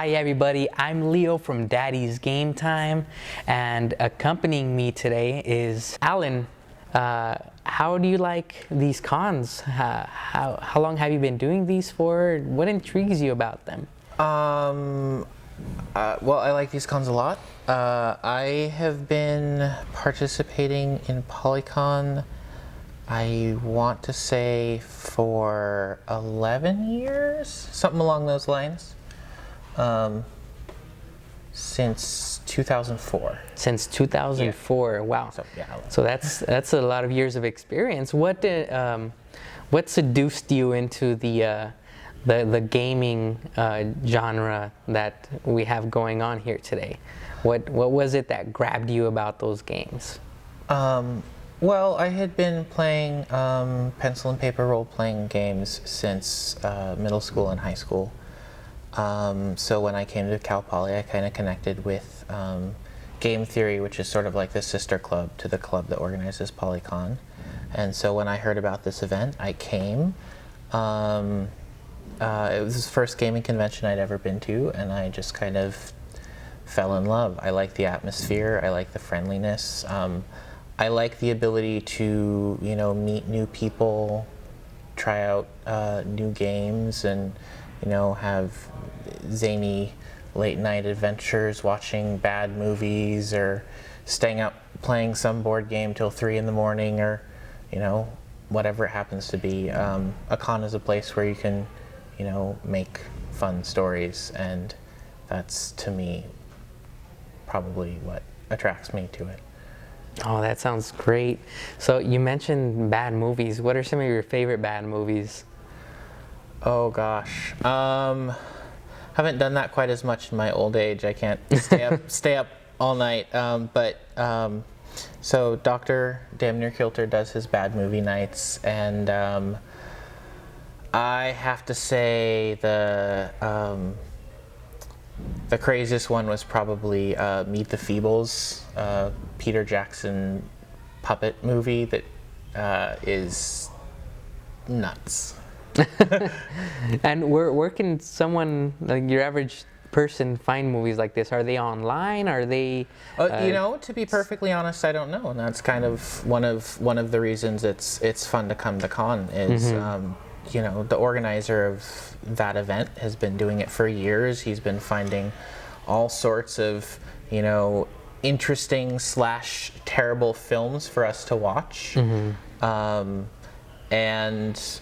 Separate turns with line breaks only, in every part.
Hi everybody, I'm Leo from Daddy's Game Time, and accompanying me today is Allan. How do you like these cons? How long have you been doing these for? What intrigues you about them?
Well, I like these cons a lot. I have been participating in Polycon, I want to say for 11 years, something along those lines. Since 2004.
Since 2004, yeah. Wow. So that's a lot of years of experience. What seduced you into the gaming genre that we have going on here today? What was it that grabbed you about those games?
Well, I had been playing pencil and paper role-playing games since middle school and high school. So when I came to Cal Poly, I kind of connected with Game Theory, which is sort of like the sister club to the club that organizes Polycon. And so when I heard about this event, I came. It was the first gaming convention I'd ever been to, and I just kind of fell in love. I like the atmosphere. I like the friendliness. I like the ability to, meet new people, try out new games, and, have zany late night adventures, watching bad movies, or staying up playing some board game till 3 in the morning, or, whatever it happens to be. A con is a place where you can, make fun stories, and that's, to me, probably what attracts me to it.
Oh, that sounds great. So you mentioned bad movies. What are some of your favorite bad movies?
Oh gosh, haven't done that quite as much in my old age. I can't stay up all night. So Dr. Damn Near Kilter does his bad movie nights, and I have to say the craziest one was probably Meet the Feebles, Peter Jackson puppet movie that is nuts.
And where can someone, like your average person, find movies like this? Are they online? Are they?
To be perfectly honest, I don't know, and that's kind of one of the reasons it's fun to come to con is. The organizer of that event has been doing it for years. He's been finding all sorts of, interesting / terrible films for us to watch. And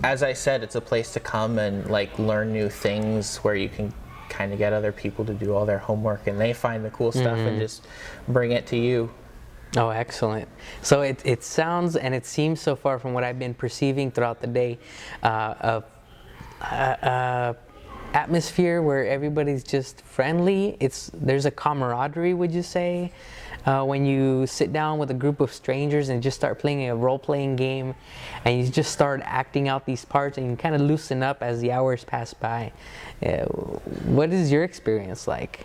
as I said, it's a place to come and learn new things where you can kind of get other people to do all their homework and they find the cool stuff and just bring it to you.
Oh, excellent. So it sounds and it seems so far from what I've been perceiving throughout the day, atmosphere where everybody's just friendly. There's a camaraderie, would you say, when you sit down with a group of strangers and just start playing a role-playing game and you just start acting out these parts and you kind of loosen up as the hours pass by. What is your experience like?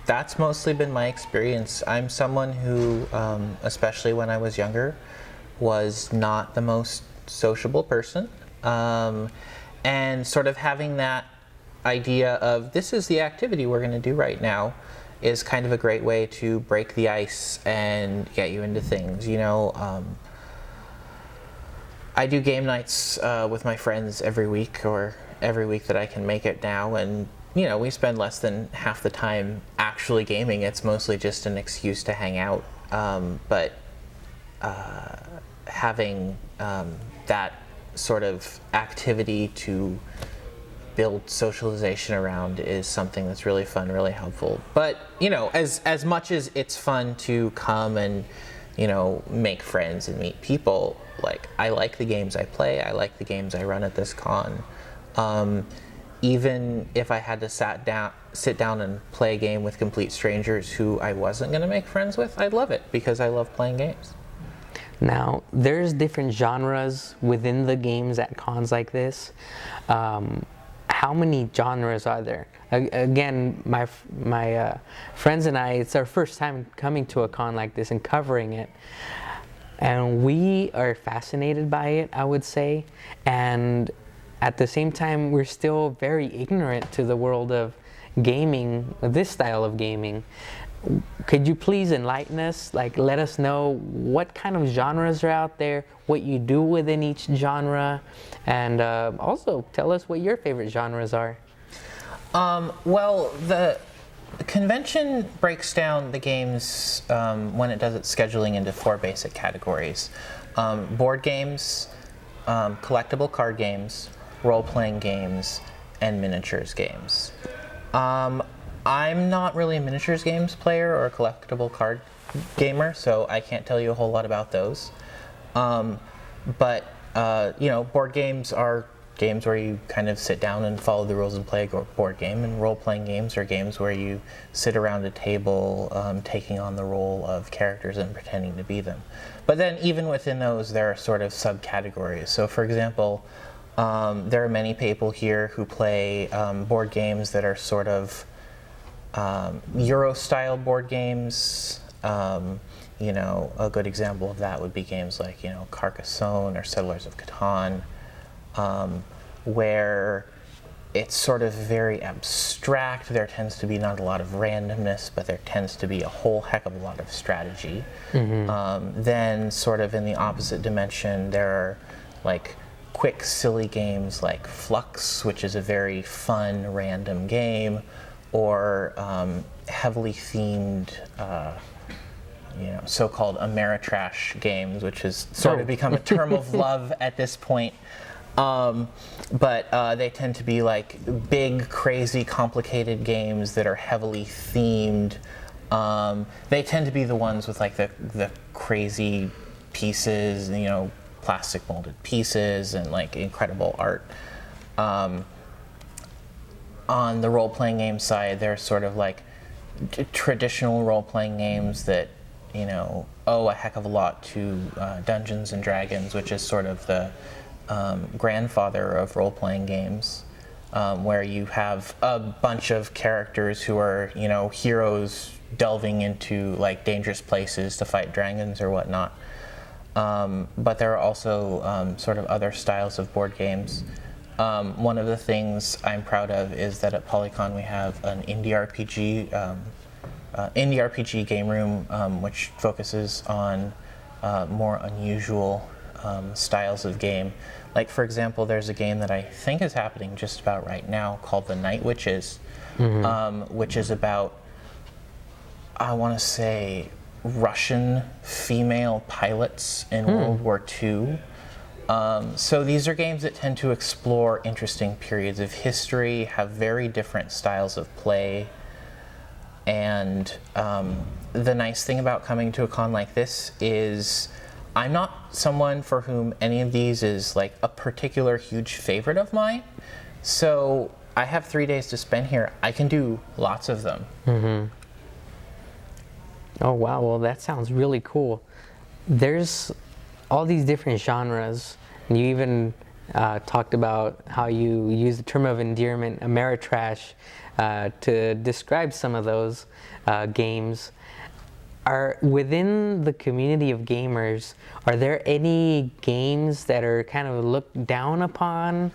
That's mostly been my experience. I'm someone who, especially when I was younger, was not the most sociable person. And sort of having that idea of this is the activity we're going to do right now is kind of a great way to break the ice and get you into things. I do game nights with my friends every week that I can make it now, and we spend less than half the time actually gaming. It's mostly just an excuse to hang out. But having that sort of activity to build socialization around is something that's really fun, really helpful. But, as much as it's fun to come and, make friends and meet people, I like the games I play, I like the games I run at this con. Even if I had to sit down and play a game with complete strangers who I wasn't going to make friends with, I'd love it because I love playing games.
Now, there's different genres within the games at cons like this. How many genres are there? Again, my friends and I, it's our first time coming to a con like this and covering it. And we are fascinated by it, I would say. And at the same time, we're still very ignorant to the world of gaming, this style of gaming. Could you please enlighten us, like let us know what kind of genres are out there, what you do within each genre, and also tell us what your favorite genres are.
Well, the convention breaks down the games when it does its scheduling into 4 basic categories. Board games, collectible card games, role-playing games, and miniatures games. I'm not really a miniatures games player or a collectible card gamer, so I can't tell you a whole lot about those. But board games are games where you kind of sit down and follow the rules and play a board game, and role-playing games are games where you sit around a table taking on the role of characters and pretending to be them. But then even within those, there are sort of subcategories. So for example, there are many people here who play board games that are sort of Euro-style board games. A good example of that would be games like, Carcassonne or Settlers of Catan, where it's sort of very abstract. There tends to be not a lot of randomness, but there tends to be a whole heck of a lot of strategy. Then sort of in the opposite dimension, there are like quick, silly games like Flux, which is a very fun, random game, or heavily themed, so-called Ameritrash games, which has sort of become a term of love at this point. But they tend to be like big, crazy, complicated games that are heavily themed. They tend to be the ones with like the crazy pieces, plastic molded pieces and like incredible art. On the role-playing game side, there's sort of like traditional role-playing games that, owe a heck of a lot to Dungeons and Dragons, which is sort of the grandfather of role-playing games, where you have a bunch of characters who are, heroes delving into like dangerous places to fight dragons or whatnot. But there are also sort of other styles of board games. One of the things I'm proud of is that at Polycon we have an indie RPG game room, which focuses on more unusual styles of game. Like, for example, there's a game that I think is happening just about right now called The Night Witches, which is about, I want to say, Russian female pilots in World War II. So these are games that tend to explore interesting periods of history, have very different styles of play, and the nice thing about coming to a con like this is I'm not someone for whom any of these is like a particular huge favorite of mine, so I have 3 days to spend here. I can do lots of them.
Oh wow, well that sounds really cool. There's all these different genres, and you even talked about how you use the term of endearment, Ameritrash, to describe some of those games. Are within the community of gamers, are there any games that are kind of looked down upon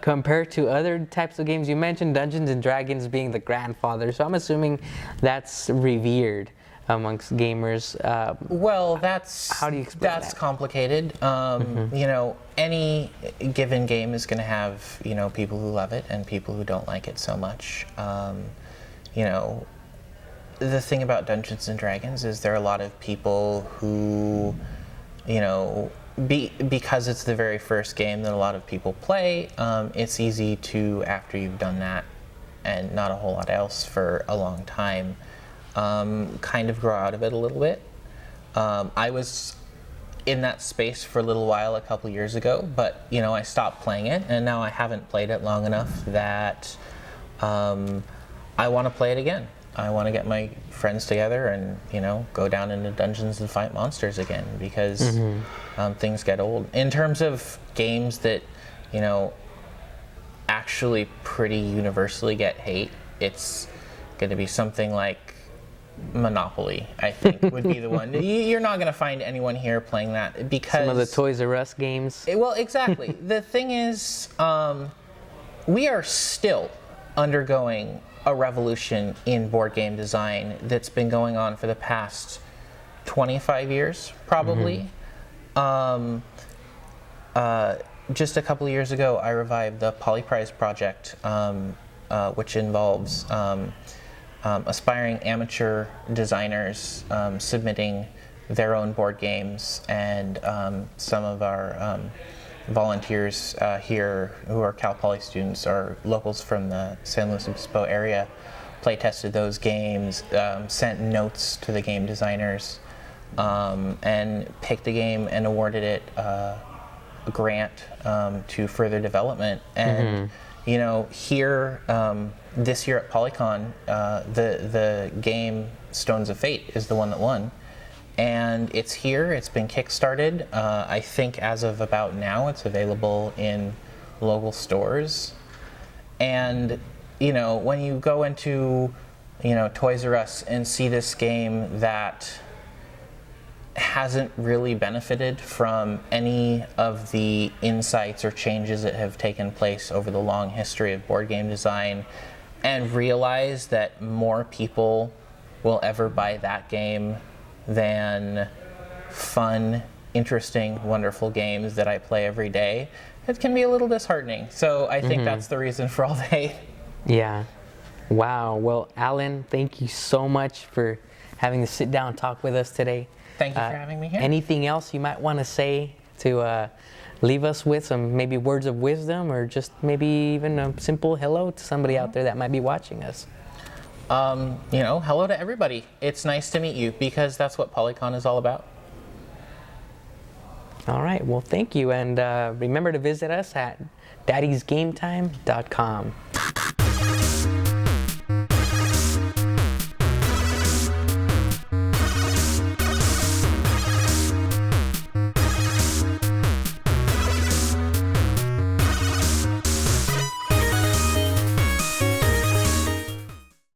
compared to other types of games? You mentioned Dungeons and Dragons being the grandfather, so I'm assuming that's revered amongst gamers.
Well, that's
how do you explain
that's
that?
Complicated. Any given game is going to have people who love it and people who don't like it so much. The thing about Dungeons and Dragons is there are a lot of people who, because it's the very first game that a lot of people play, it's easy to, after you've done that and not a whole lot else for a long time, kind of grow out of it a little bit. I was in that space for a little while a couple years ago, but I stopped playing it, and now I haven't played it long enough that I want to play it again. I want to get my friends together and go down into dungeons and fight monsters again, because things get old. In terms of games that actually pretty universally get hate, it's going to be something like Monopoly, I think, would be the one. You're not going to find anyone here playing that because...
Some of the Toys R Us games.
Well, exactly. The thing is, we are still undergoing a revolution in board game design that's been going on for the past 25 years, probably. Just a couple of years ago, I revived the Polyprize project, which involves aspiring amateur designers submitting their own board games, and some of our volunteers here who are Cal Poly students or locals from the San Luis Obispo area play tested those games, sent notes to the game designers, and picked a game and awarded it a grant to further development. And you know, here this year at Polycon, the game Stones of Fate is the one that won. And it's here, it's been kickstarted. I think as of about now, it's available in local stores. And, you know, when you go into, you know, Toys R Us and see this game that hasn't really benefited from any of the insights or changes that have taken place over the long history of board game design, and realize that more people will ever buy that game than fun, interesting, wonderful games that I play every day, it can be a little disheartening. So I think that's the reason for all the hate.
Yeah. Wow. Well, Allan, thank you so much for having to sit down and talk with us today.
Thank you for having me here.
Anything else you might want to say to leave us with, some maybe words of wisdom, or just maybe even a simple hello to somebody out there that might be watching us?
You know, hello to everybody. It's nice to meet you, because that's what Polycon is all about.
All right, well, thank you. And remember to visit us at daddysgametime.com.